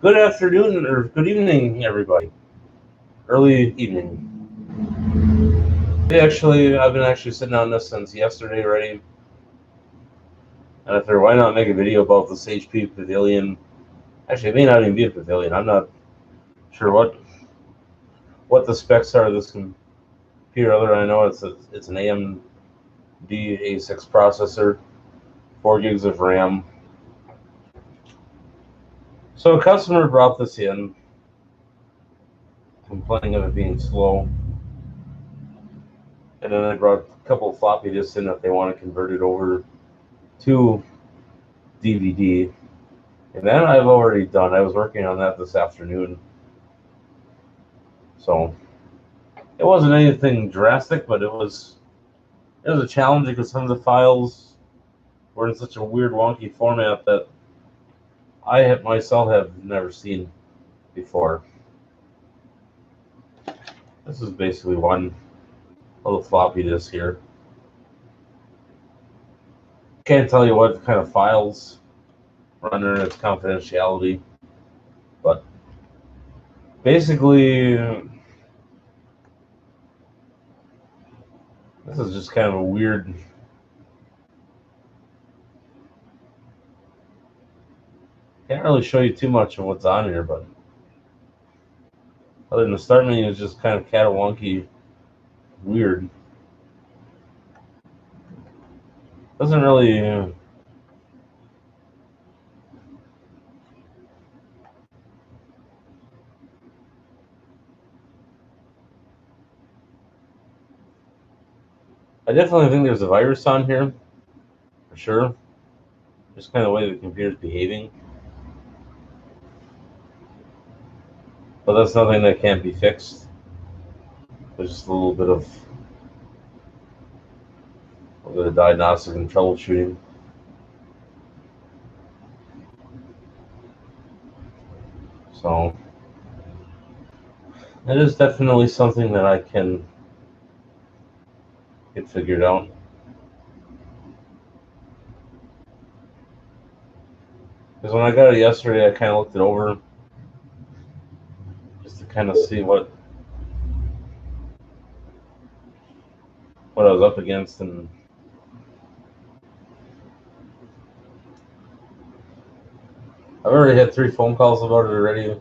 Good afternoon or good evening, everybody. Early evening. I've been actually sitting on this since yesterday already. And I figured, why not make a video about this HP pavilion? Actually, it may not even be a pavilion. I'm not sure what the specs are of this computer. Other than I know it's an AMD A6 processor, 4 gigs of RAM. So a customer brought this in, complaining of it being slow. And then I brought a couple of floppy disks in if they want to convert it over to DVD. And that I've already done. I was working on that this afternoon. So it wasn't anything drastic, but it was a challenge because some of the files were in such a weird, wonky format that I myself have never seen before. This is basically one little floppy disk here. Can't tell you what kind of files run under its confidentiality, but basically this is just kind of a weird. Can't really show you too much of what's on here, but other than the start menu is just kind of catawonky, weird. Doesn't really. I definitely think there's a virus on here, for sure. Just kind of the way the computer's behaving. But that's nothing that can't be fixed. There's just a little bit of diagnostic and troubleshooting. So it is definitely something that I can get figured out. Because when I got it yesterday, I kind of looked it over just to kind of see what I was up against, and I've already had 3 phone calls about it already,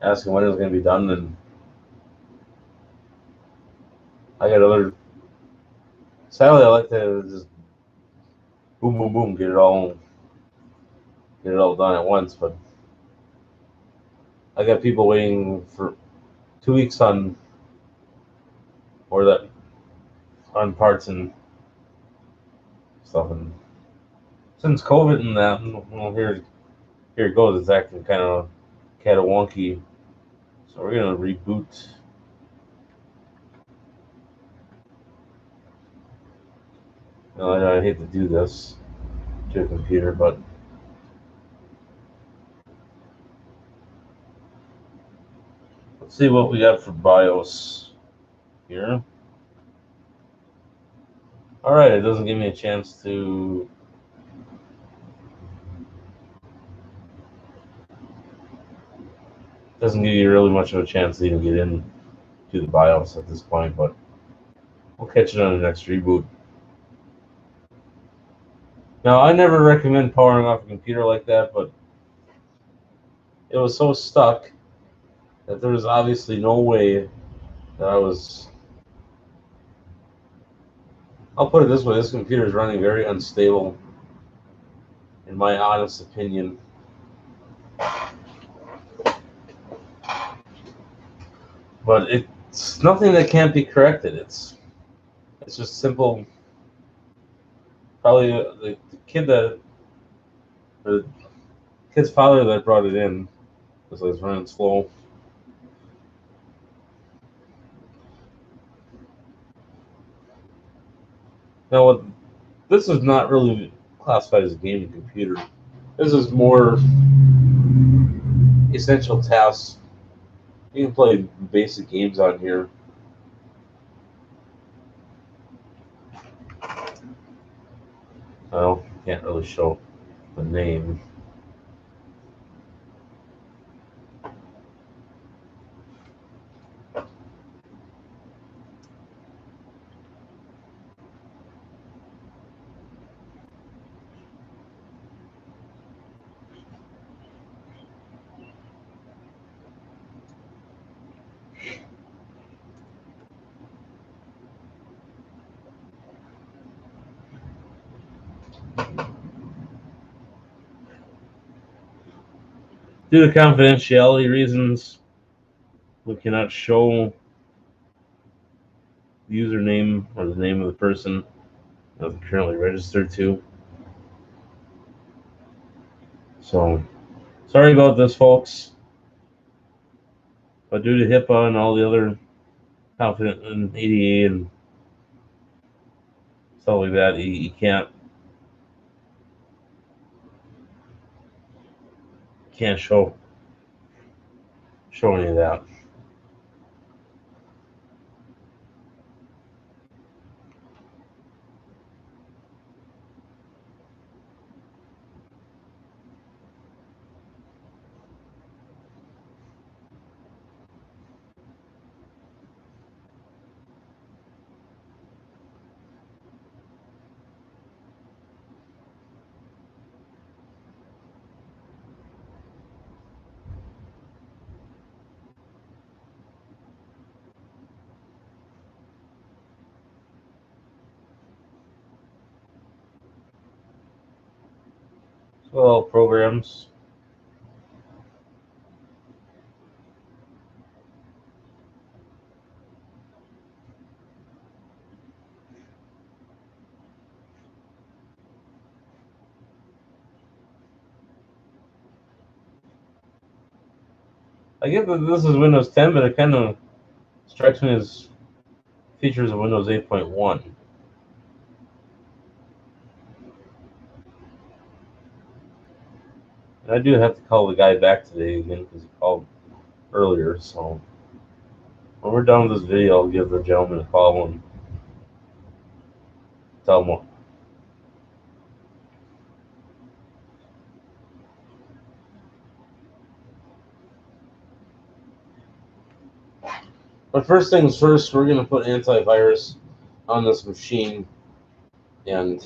asking when it was going to be done, and I got other. Sadly, I like to just boom, boom, boom, get it all done at once, but I got people waiting for 2 weeks on parts and stuff, and since COVID and that, well, here it goes. It's acting kind of wonky, so we're gonna reboot. I hate to do this to a computer, but let's see what we got for BIOS here. All right, it doesn't give me a chance to. Doesn't give you really much of a chance to even get in to the BIOS at this point, but we'll catch it on the next reboot. Now, I never recommend powering off a computer like that, but it was so stuck that there was obviously no way that I was. I'll put it this way: this computer is running very unstable, in my honest opinion. But it's nothing that can't be corrected. It's just simple. Probably the kid's father that brought it in was like running slow. Now, this is not really classified as a gaming computer. This is more essential tasks. You can play basic games on here. Well, can't really show the name. Due to confidentiality reasons, we cannot show the username or the name of the person that they're currently registered to. So, sorry about this, folks. But due to HIPAA and all the other confident and ADA and stuff like that, you can't show any of that. Well, programs. I get that this is Windows 10, but it kind of strikes me as features of Windows 8.1. And I do have to call the guy back today again because he called earlier. So when we're done with this video, I'll give the gentleman a call and tell him what. But first things first, we're going to put antivirus on this machine. And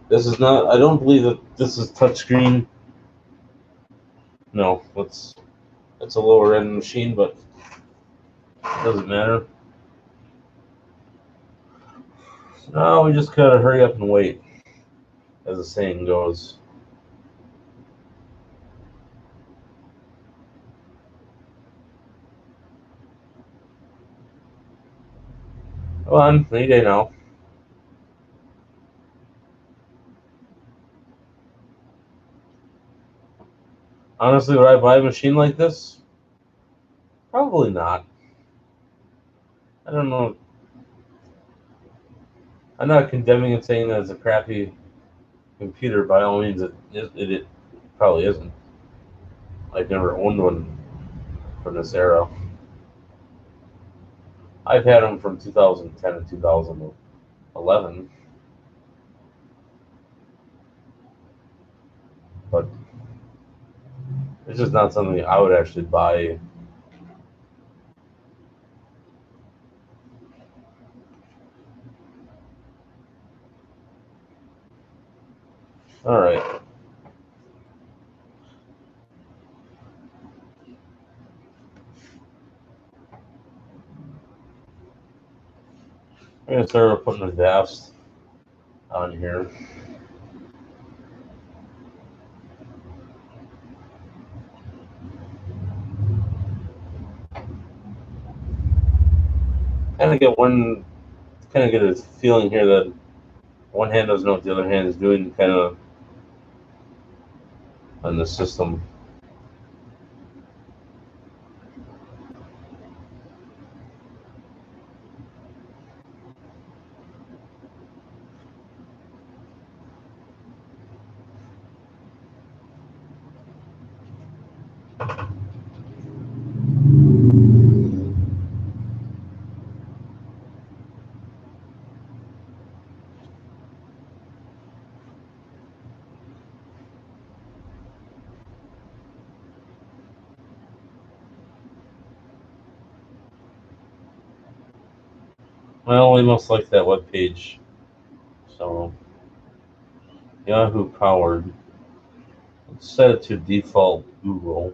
this is not, I don't believe that this is touchscreen. No, it's a lower end machine, but it doesn't matter. So now we just gotta hurry up and wait, as the saying goes. Come on, any day now. Honestly, would I buy a machine like this? Probably not. I don't know. I'm not condemning it, saying that it's a crappy computer. By all means, it probably isn't. I've never owned one from this era. I've had them from 2010 to 2011, but it's just not something I would actually buy. All right. I'm gonna start putting the drafts on here. Kind of get a feeling here that one hand doesn't know what the other hand is doing, kind of on the system. Well, we must like that web page. So Yahoo powered. Let's set it to default Google.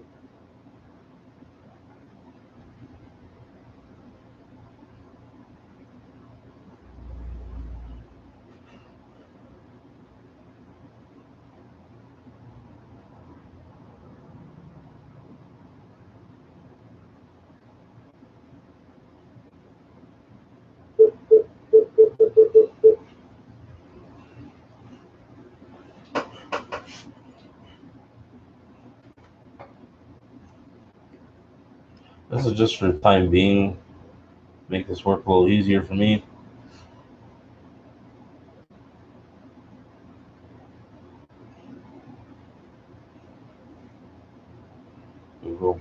This is just for the time being. Make this work a little easier for me. There we go.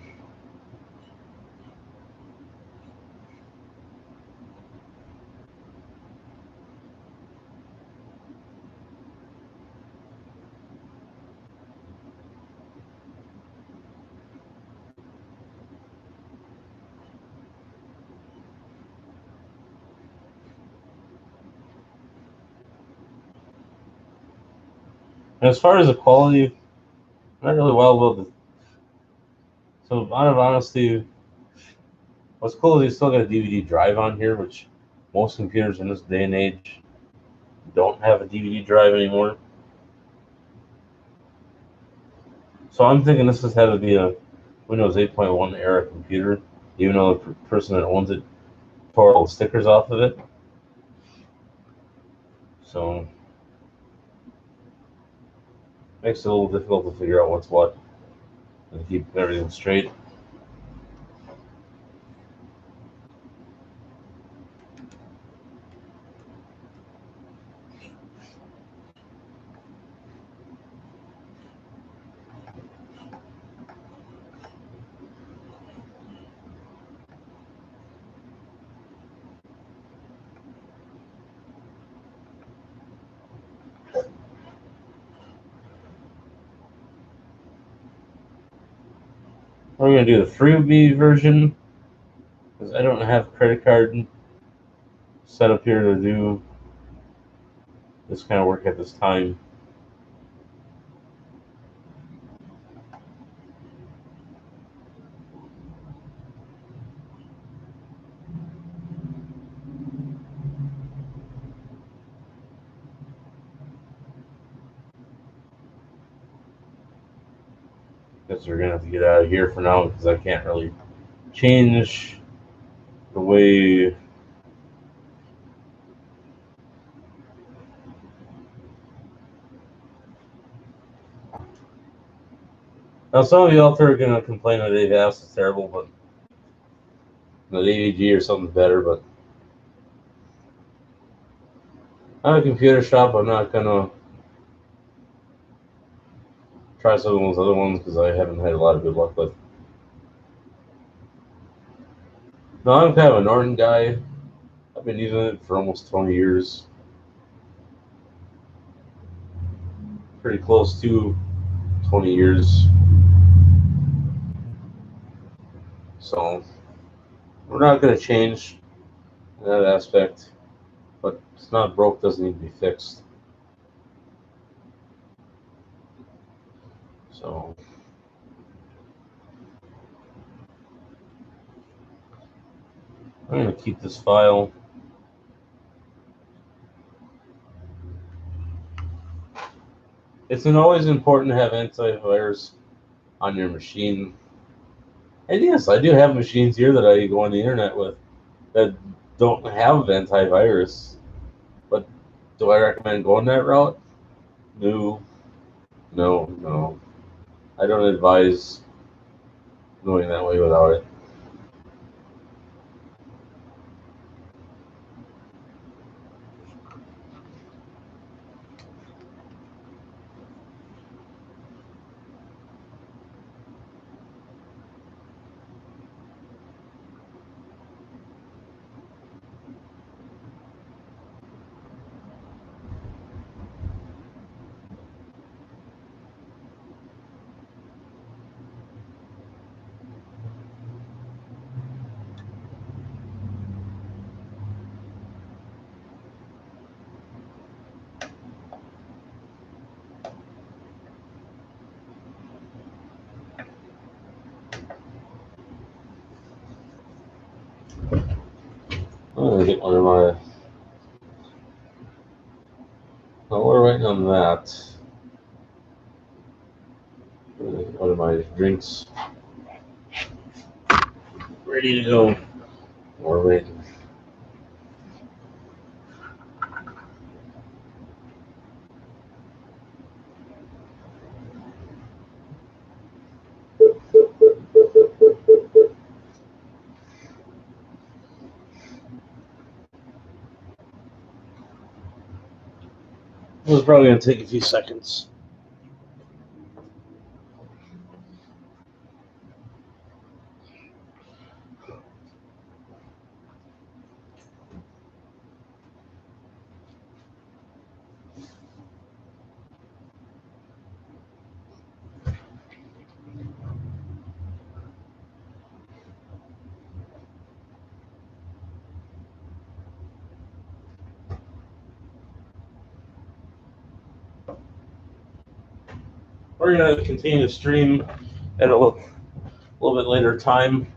And as far as the quality, I'm not really wild about the. So out of honesty, what's cool is they still got a DVD drive on here, which most computers in this day and age don't have a DVD drive anymore. So I'm thinking this has had to be a Windows 8.1 era computer, even though the person that owns it tore all the stickers off of it. So makes it a little difficult to figure out what's what and keep everything straight. We're going to do the freebie version because I don't have credit card set up here to do this kind of work at this time. Guess we're going to have to get out of here for now because I can't really change the way. Now, some of you out there are going to complain that AVAS is terrible, but that AVG or something's better. But I'm a computer shop. I'm not going to try some of those other ones because I haven't had a lot of good luck with. No, I'm kind of a Norton guy. I've been using it for almost 20 years. Pretty close to 20 years. So we're not going to change that aspect, but it's not broke, doesn't need to be fixed. So I'm going to keep this file. It's always important to have antivirus on your machine. And yes, I do have machines here that I go on the internet with that don't have antivirus. But do I recommend going that route? No, no. I don't advise going that way without it. I'm going to get one of my. While we're waiting on that, one of my drinks ready to go. We're waiting. It's probably going to take a few seconds. We're going to continue to stream at a little bit later time.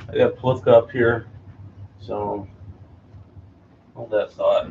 I got Plivka up here, so hold that thought.